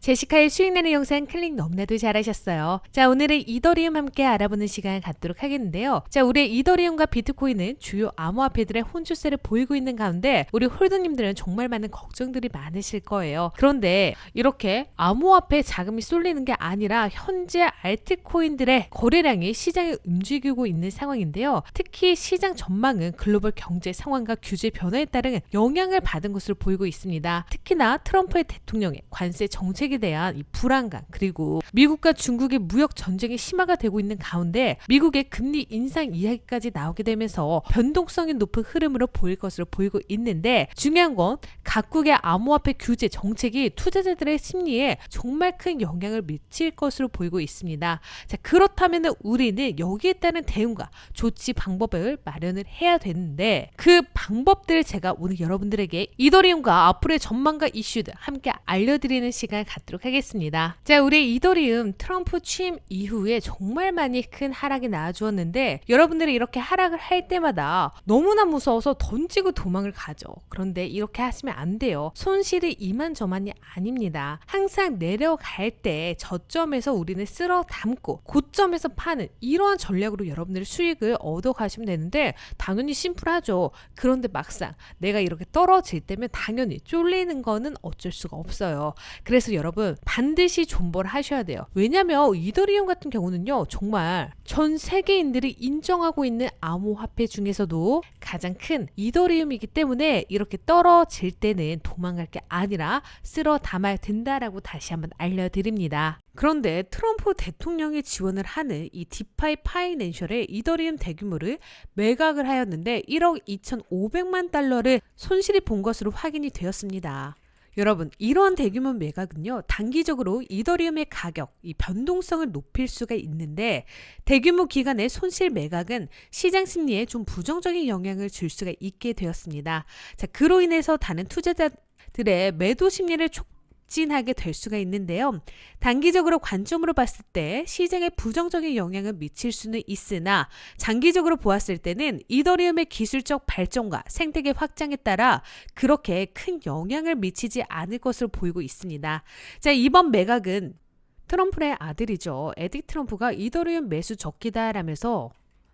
제시카의 수익내는 영상 클릭 너무나도 잘하셨어요. 자, 오늘은 이더리움 함께 알아보는 시간 갖도록 하겠는데요. 자, 우리 이더리움과 비트코인은 주요 암호화폐들의 혼주세를 보이고 있는 가운데 우리 홀더님들은 정말 많은 걱정들이 많으실 거예요. 그런데 이렇게 암호화폐 자금이 쏠리는 게 아니라 현재 알트코인들의 거래량이 시장을 움직이고 있는 상황인데요. 특히 시장 전망은 글로벌 경제 상황과 규제 변화에 따른 영향을 받은 것으로 보이고 있습니다. 특히나 트럼프의 대통령의 관세 정책에 대한 이 불안감, 그리고 미국과 중국의 무역 전쟁이 심화가 되고 있는 가운데 미국의 금리 인상 이야기까지 나오게 되면서 변동성이 높은 흐름으로 보일 것으로 보이고 있는데, 중요한 건 각국의 암호화폐 규제 정책이 투자자들의 심리에 정말 큰 영향을 미칠 것으로 보이고 있습니다. 자, 그렇다면 우리는 여기에 따른 대응과 조치 방법을 마련을 해야 되는데, 그 방법들 제가 오늘 여러분들에게 이더리움과 앞으로의 전망과 이슈들 함께 알려드리는 시간 갖도록 하겠습니다. 자, 우리 이더리움 트럼프 취임 이후에 정말 많이 큰 하락이 나와주었는데, 여러분들이 이렇게 하락을 할 때마다 너무나 무서워서 던지고 도망을 가죠. 그런데 이렇게 하시면 안 돼요. 손실이 이만저만이 아닙니다. 항상 내려갈 때 저점에서 우리는 쓸어 담고 고점에서 파는 이러한 전략으로 여러분들이 수익을 얻어 가시면 되는데, 당연히 심플하죠. 그런데 막상 내가 이렇게 떨어질 때면 당연히 쫄리는 거는 어쩔 수가 없어요. 그래서 여러분 반드시 존버를 하셔야 돼요. 왜냐면 이더리움 같은 경우는요, 정말 전 세계인들이 인정하고 있는 암호화폐 중에서도 가장 큰 이더리움이기 때문에 이렇게 떨어질 때는 도망갈 게 아니라 쓸어 담아야 된다라고 다시 한번 알려드립니다. 그런데 트럼프 대통령이 지원을 하는 이 디파이 파이낸셜의 이더리움 대규모를 매각을 하였는데 1억 2,500만 달러를 손실이 본 것으로 확인이 되었습니다. 여러분, 이러한 대규모 매각은요, 단기적으로 이더리움의 가격, 이 변동성을 높일 수가 있는데, 대규모 기간의 손실 매각은 시장 심리에 좀 부정적인 영향을 줄 수가 있게 되었습니다. 자, 그로 인해서 다른 투자자들의 매도 심리를 촉진하게 될 수가 있는데요. 단기적으로 관점으로 봤을 때 시장에 부정적인 영향을 미칠 수는 있으나, 장기적으로 보았을 때는 이더리움의 기술적 발전과 생태계 확장에 따라 그렇게 큰 영향을 미치지 않을 것으로 보이고 있습니다. 자, 이번 매각은 트럼프의 아들이죠. 에딕 트럼프가 이더리움 매수 적기다라면서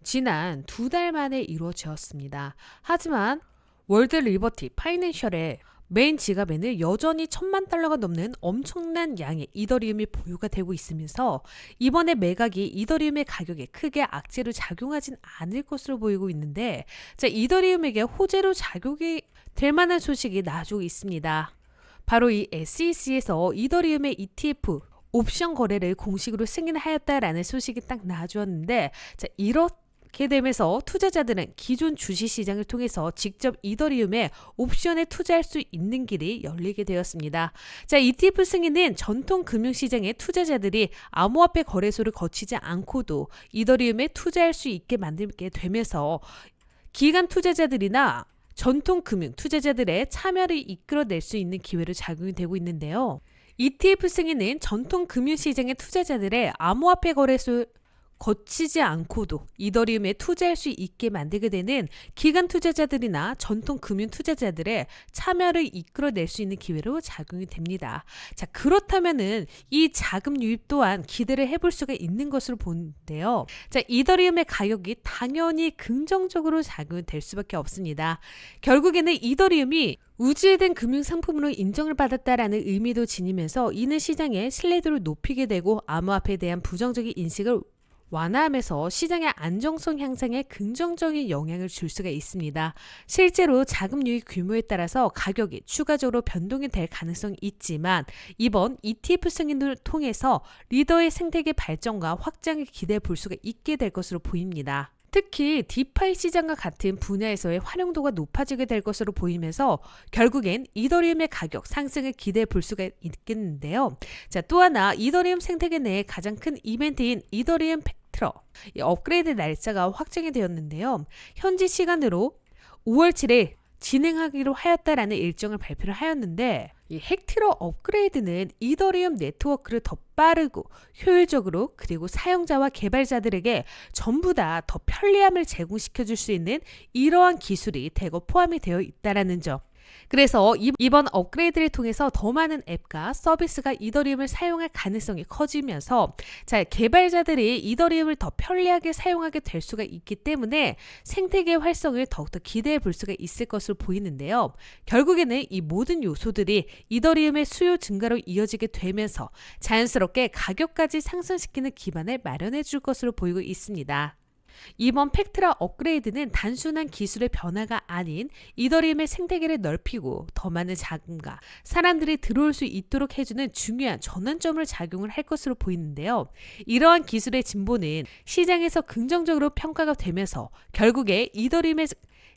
지난 2달 만에 이루어졌습니다. 하지만 월드 리버티 파이낸셜의 메인 지갑에는 여전히 1,000만 달러가 넘는 엄청난 양의 이더리움이 보유가 되고 있으면서 이번에 매각이 이더리움의 가격에 크게 악재로 작용하진 않을 것으로 보이고 있는데, 자, 이더리움에게 호재로 작용이 될 만한 소식이 나와주고 있습니다. 바로 이 SEC에서 이더리움의 ETF 옵션 거래를 공식으로 승인하였다라는 소식이 딱 나와주었는데, 자, 이렇게 되면서 투자자들은 기존 주식시장을 통해서 직접 이더리움에 옵션에 투자할 수 있는 길이 열리게 되었습니다. 자, ETF 승인은 전통 금융시장의 투자자들이 암호화폐 거래소를 거치지 않고도 이더리움에 투자할 수 있게 만들게 되면서 기관 투자자들이나 전통 금융 투자자들의 참여를 이끌어낼 수 있는 기회로 작용이 되고 있는데요. ETF 승인은 전통 금융시장의 투자자들의 암호화폐 거래소 거치지 않고도 이더리움에 투자할 수 있게 만들게 되는 기관 투자자들이나 전통 금융 투자자들의 참여를 이끌어낼 수 있는 기회로 작용이 됩니다. 자, 그렇다면은 이 자금 유입 또한 기대를 해볼 수가 있는 것으로 보는데요. 자, 이더리움의 가격이 당연히 긍정적으로 작용될 수밖에 없습니다. 결국에는 이더리움이 우지에된 금융상품으로 인정을 받았다라는 의미도 지니면서 이는 시장의 신뢰도를 높이게 되고 암호화폐에 대한 부정적인 인식을 완화하면서 시장의 안정성 향상에 긍정적인 영향을 줄 수가 있습니다. 실제로 자금 유입 규모에 따라서 가격이 추가적으로 변동이 될 가능성이 있지만, 이번 ETF 승인을 통해서 리더의 생태계 발전과 확장을 기대해 볼 수가 있게 될 것으로 보입니다. 특히 디파이 시장과 같은 분야에서의 활용도가 높아지게 될 것으로 보이면서 결국엔 이더리움의 가격 상승을 기대해 볼 수가 있겠는데요. 자, 또 하나 이더리움 생태계 내의 가장 큰 이벤트인 이더리움 팩트러 업그레이드 날짜가 확정이 되었는데요. 현지 시간으로 5월 7일 진행하기로 하였다라는 일정을 발표를 하였는데, 이 헥트러 업그레이드는 이더리움 네트워크를 더 빠르고 효율적으로, 그리고 사용자와 개발자들에게 전부 다 더 편리함을 제공시켜 줄 수 있는 이러한 기술이 대거 포함이 되어 있다라는 점. 그래서 이번 업그레이드를 통해서 더 많은 앱과 서비스가 이더리움을 사용할 가능성이 커지면서 개발자들이 이더리움을 더 편리하게 사용하게 될 수가 있기 때문에 생태계 활성을 더욱더 기대해 볼 수가 있을 것으로 보이는데요. 결국에는 이 모든 요소들이 이더리움의 수요 증가로 이어지게 되면서 자연스럽게 가격까지 상승시키는 기반을 마련해 줄 것으로 보이고 있습니다. 이번 팩트라 업그레이드는 단순한 기술의 변화가 아닌 이더리움의 생태계를 넓히고 더 많은 자금과 사람들이 들어올 수 있도록 해주는 중요한 전환점으로 작용을 할 것으로 보이는데요. 이러한 기술의 진보는 시장에서 긍정적으로 평가가 되면서 결국에 이더리움의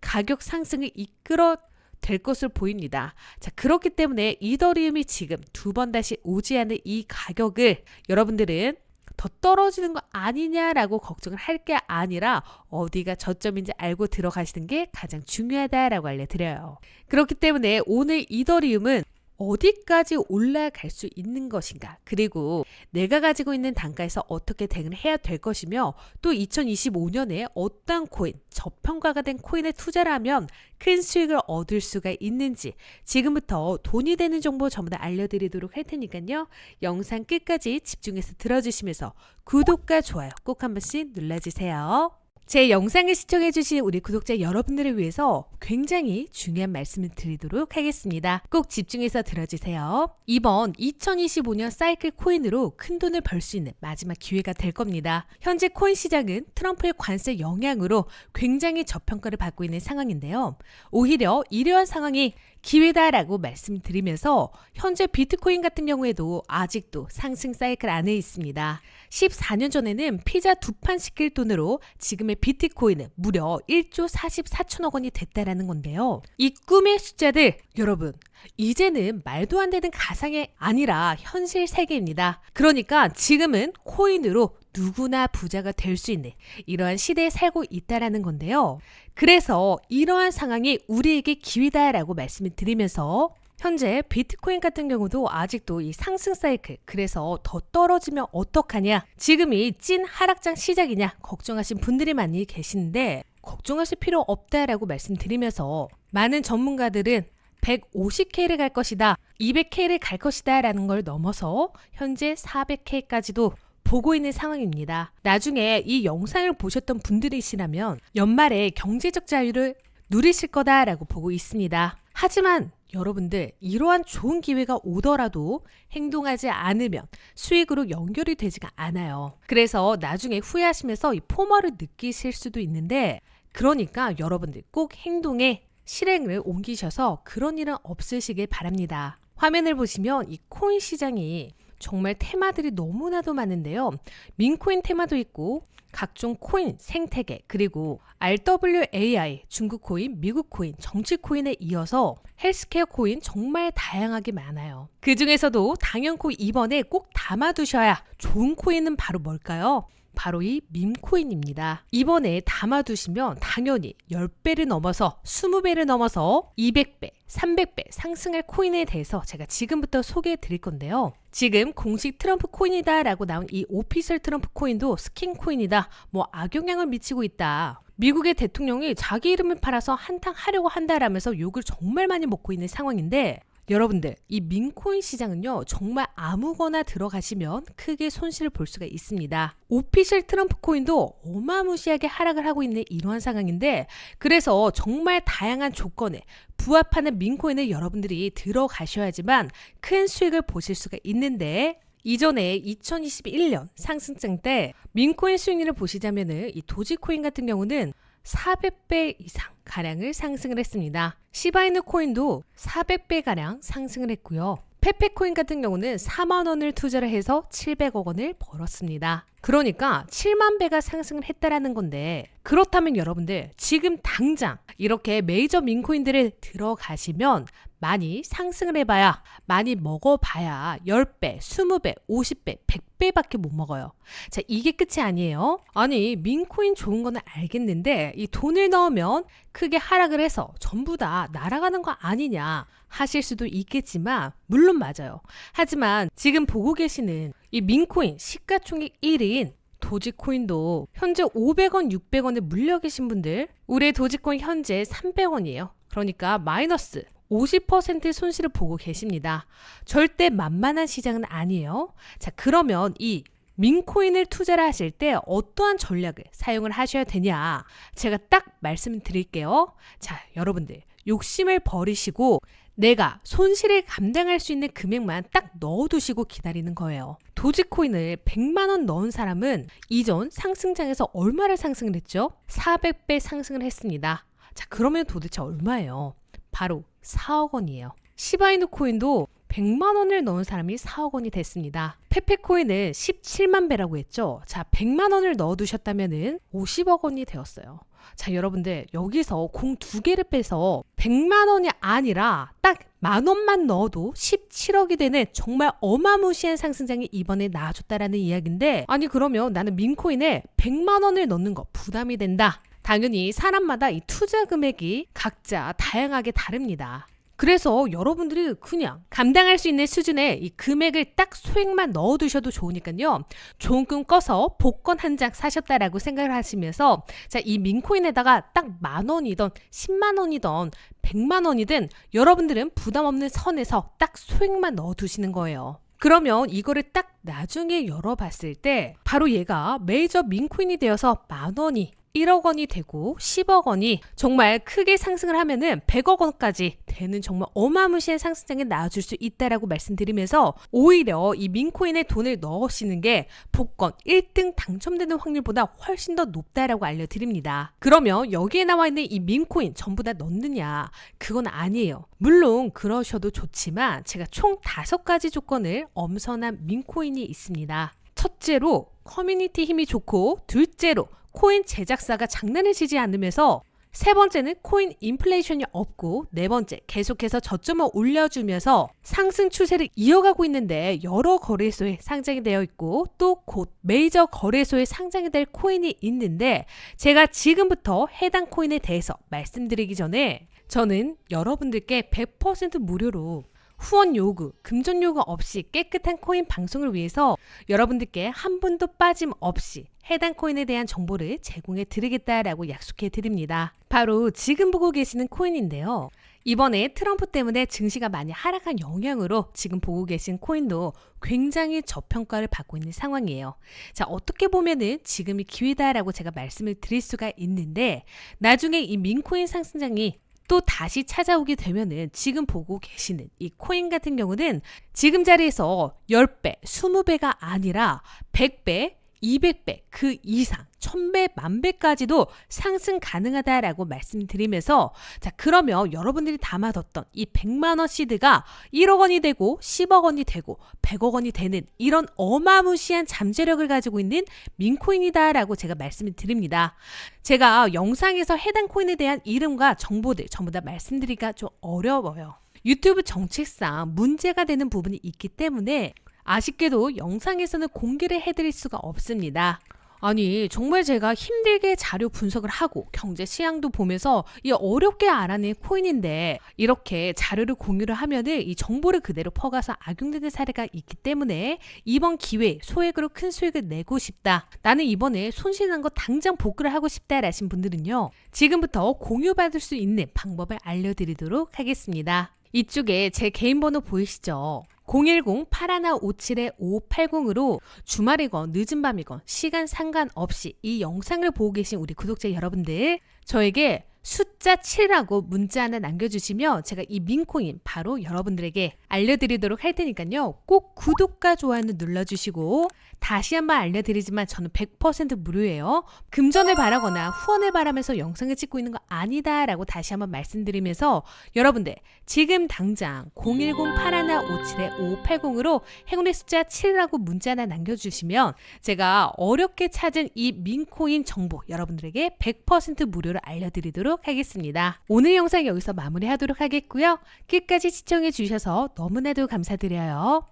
가격 상승을 이끌어 될 것으로 보입니다. 그렇기 때문에 이더리움이 지금 두 번 다시 오지 않는 이 가격을 여러분들은 더 떨어지는 거 아니냐라고 걱정을 할 게 아니라 어디가 저점인지 알고 들어가시는 게 가장 중요하다라고 알려드려요. 그렇기 때문에 오늘 이더리움은 어디까지 올라갈 수 있는 것인가, 그리고 내가 가지고 있는 단가에서 어떻게 대응을 해야 될 것이며, 또 2025년에 어떤 코인, 저평가가 된 코인에 투자를 하면 큰 수익을 얻을 수가 있는지 지금부터 돈이 되는 정보 전부 다 알려드리도록 할 테니까요. 영상 끝까지 집중해서 들어주시면서 구독과 좋아요 꼭 한 번씩 눌러주세요. 제 영상을 시청해주신 우리 구독자 여러분들을 위해서 굉장히 중요한 말씀을 드리도록 하겠습니다. 꼭 집중해서 들어주세요. 이번 2025년 사이클 코인으로 큰 돈을 벌 수 있는 마지막 기회가 될 겁니다. 현재 코인 시장은 트럼프의 관세 영향으로 굉장히 저평가를 받고 있는 상황인데요. 오히려 이러한 상황이 기회다라고 말씀드리면서 현재 비트코인 같은 경우에도 아직도 상승 사이클 안에 있습니다. 14년 전에는 피자 2판 시킬 돈으로 지금의 비트코인은 무려 1조 44천억 원이 됐다라는 건데요. 이 꿈의 숫자들, 여러분, 이제는 말도 안 되는 가상이 아니라 현실 세계입니다. 그러니까 지금은 코인으로 누구나 부자가 될 수 있는 이러한 시대에 살고 있다라는 건데요. 그래서 이러한 상황이 우리에게 기회다라고 말씀을 드리면서 현재 비트코인 같은 경우도 아직도 이 상승 사이클, 그래서 더 떨어지면 어떡하냐, 지금이 찐 하락장 시작이냐 걱정하신 분들이 많이 계시는데 걱정하실 필요 없다라고 말씀드리면서 많은 전문가들은 150K를 갈 것이다, 200K를 갈 것이다 라는 걸 넘어서 현재 400K까지도 보고 있는 상황입니다. 나중에 이 영상을 보셨던 분들이시라면 연말에 경제적 자유를 누리실 거다라고 보고 있습니다. 하지만 여러분들, 이러한 좋은 기회가 오더라도 행동하지 않으면 수익으로 연결이 되지가 않아요. 그래서 나중에 후회하시면서 이 포머를 느끼실 수도 있는데, 그러니까 여러분들 꼭 행동에 실행을 옮기셔서 그런 일은 없으시길 바랍니다. 화면을 보시면 이 코인 시장이 정말 테마들이 너무나도 많은데요. 민코인 테마도 있고 각종 코인, 생태계, 그리고 RWAI, 중국 코인, 미국 코인, 정치 코인에 이어서 헬스케어 코인 정말 다양하게 많아요. 그 중에서도 당연코 이번에 꼭 담아두셔야 좋은 코인은 바로 뭘까요? 바로 이 밈코인입니다. 이번에 담아두시면 당연히 10배를 넘어서 20배를 넘어서 200배, 300배 상승할 코인에 대해서 제가 지금부터 소개해 드릴 건데요. 지금 공식 트럼프 코인이다 라고 나온 이 오피셜 트럼프 코인도 스킨 코인이다, 악영향을 미치고 있다, 미국의 대통령이 자기 이름을 팔아서 한탕하려고 한다라면서 욕을 정말 많이 먹고 있는 상황인데, 여러분들, 이 민코인 시장은요, 정말 아무거나 들어가시면 크게 손실을 볼 수가 있습니다. 오피셜 트럼프 코인도 어마무시하게 하락을 하고 있는 이러한 상황인데, 그래서 정말 다양한 조건에 부합하는 민코인에 여러분들이 들어가셔야지만 큰 수익을 보실 수가 있는데, 이전에 2021년 상승장 때 민코인 수익률을 보시자면은 이 도지코인 같은 경우는 400배 이상 가량을 상승을 했습니다. 시바이누 코인도 400배 가량 상승을 했고요. 페페코인 같은 경우는 4만 원을 투자를 해서 700억 원을 벌었습니다. 그러니까 7만 배가 상승을 했다라는 건데, 그렇다면 여러분들 지금 당장 이렇게 메이저 민코인들을 들어가시면 많이 상승을 해봐야, 많이 먹어봐야 10배, 20배, 50배, 100배밖에 못 먹어요. 자, 이게 끝이 아니에요. 아니, 민코인 좋은 거는 알겠는데 이 돈을 넣으면 크게 하락을 해서 전부 다 날아가는 거 아니냐 하실 수도 있겠지만, 물론 맞아요. 하지만 지금 보고 계시는 이 민코인 시가총액 1위인 도지코인도 현재 500원, 600원에 물려 계신 분들, 올해 도지코인 현재 300원이에요. 그러니까 마이너스 50% 손실을 보고 계십니다. 절대 만만한 시장은 아니에요. 자, 그러면 이 민코인을 투자를 하실 때 어떠한 전략을 사용을 하셔야 되냐? 제가 딱 말씀드릴게요. 자, 여러분들 욕심을 버리시고 내가 손실을 감당할 수 있는 금액만 딱 넣어두시고 기다리는 거예요. 도지코인을 100만 원 넣은 사람은 이전 상승장에서 얼마를 상승을 했죠? 400배 상승을 했습니다. 자, 그러면 도대체 얼마예요? 바로 4억 원이에요. 시바이누 코인도 100만 원을 넣은 사람이 4억 원이 됐습니다. 페페코인은 17만 배라고 했죠. 자, 100만 원을 넣어두셨다면 50억 원이 되었어요. 자, 여러분들 여기서 공 2개를 빼서 100만 원이 아니라 딱 10,000원만 넣어도 17억이 되는 정말 어마무시한 상승장이 이번에 나와줬다라는 이야기인데, 아니 그러면 나는 민코인에 100만 원을 넣는 거 부담이 된다. 당연히 사람마다 이 투자 금액이 각자 다양하게 다릅니다. 그래서 여러분들이 그냥 감당할 수 있는 수준의 이 금액을 딱 소액만 넣어두셔도 좋으니까요. 좋은 꿈 꿔서 복권 한 장 사셨다라고 생각을 하시면서, 자, 이 민코인에다가 딱 10,000원이든 10만 원이든 100만 원이든 여러분들은 부담 없는 선에서 딱 소액만 넣어두시는 거예요. 그러면 이거를 딱 나중에 열어봤을 때 바로 얘가 메이저 민코인이 되어서 10,000원이 1억 원이 되고 10억 원이 정말 크게 상승을 하면은 100억 원까지 되는 정말 어마무시한 상승장에 나와줄 수 있다라고 말씀드리면서, 오히려 이 민코인에 돈을 넣으시는 게 복권 1등 당첨되는 확률보다 훨씬 더 높다라고 알려드립니다. 그러면 여기에 나와 있는 이 민코인 전부 다 넣느냐? 그건 아니에요. 물론 그러셔도 좋지만 제가 총 5가지 조건을 엄선한 민코인이 있습니다. 첫째로 커뮤니티 힘이 좋고, 둘째로 코인 제작사가 장난을 치지 않으면서, 세 번째는 코인 인플레이션이 없고, 네 번째 계속해서 저점을 올려주면서 상승 추세를 이어가고 있는데 여러 거래소에 상장이 되어 있고, 또 곧 메이저 거래소에 상장이 될 코인이 있는데, 제가 지금부터 해당 코인에 대해서 말씀드리기 전에 저는 여러분들께 100% 무료로 후원 요구, 금전 요구 없이 깨끗한 코인 방송을 위해서 여러분들께 한 분도 빠짐없이 해당 코인에 대한 정보를 제공해 드리겠다라고 약속해 드립니다. 바로 지금 보고 계시는 코인인데요. 이번에 트럼프 때문에 증시가 많이 하락한 영향으로 지금 보고 계신 코인도 굉장히 저평가를 받고 있는 상황이에요. 자, 어떻게 보면은 지금이 기회다라고 제가 말씀을 드릴 수가 있는데, 나중에 이 민코인 상승장이 또 다시 찾아오게 되면은 지금 보고 계시는 이 코인 같은 경우는 지금 자리에서 10배, 20배가 아니라 100배, 200배, 그 이상 1000배, 10,000배까지도 상승 가능하다라고 말씀드리면서, 자, 그러면 여러분들이 담아뒀던 이 100만 원 시드가 1억 원이 되고 10억 원이 되고 100억 원이 되는 이런 어마무시한 잠재력을 가지고 있는 민코인이다라고 제가 말씀을 드립니다. 제가 영상에서 해당 코인에 대한 이름과 정보들 전부 다 말씀드리기가 좀 어려워요. 유튜브 정책상 문제가 되는 부분이 있기 때문에 아쉽게도 영상에서는 공개를 해드릴 수가 없습니다. 아니, 정말 제가 힘들게 자료 분석을 하고 경제 시황도 보면서 이 어렵게 알아낸 코인인데, 이렇게 자료를 공유를 하면은 이 정보를 그대로 퍼가서 악용되는 사례가 있기 때문에 이번 기회에 소액으로 큰 수익을 내고 싶다, 나는 이번에 손실난 거 당장 복구를 하고 싶다 라신 분들은요, 지금부터 공유받을 수 있는 방법을 알려드리도록 하겠습니다. 이쪽에 제 개인 번호 보이시죠? 010-8157-5580으로 주말이건 늦은 밤이건 시간 상관없이 이 영상을 보고 계신 우리 구독자 여러분들, 저에게 숫자 7이라고 문자 하나 남겨주시면 제가 이 민코인 바로 여러분들에게 알려드리도록 할 테니까요. 꼭 구독과 좋아요는 눌러주시고, 다시 한번 알려드리지만 저는 100% 무료예요. 금전을 바라거나 후원을 바라면서 영상을 찍고 있는 거 아니다 라고 다시 한번 말씀드리면서, 여러분들 지금 당장 010-8157-5580으로 행운의 숫자 7이라고 문자 하나 남겨주시면 제가 어렵게 찾은 이 민코인 정보 여러분들에게 100% 무료로 알려드리도록 하겠습니다. 오늘 영상 여기서 마무리하도록 하겠고요. 끝까지 시청해 주셔서 너무나도 감사드려요.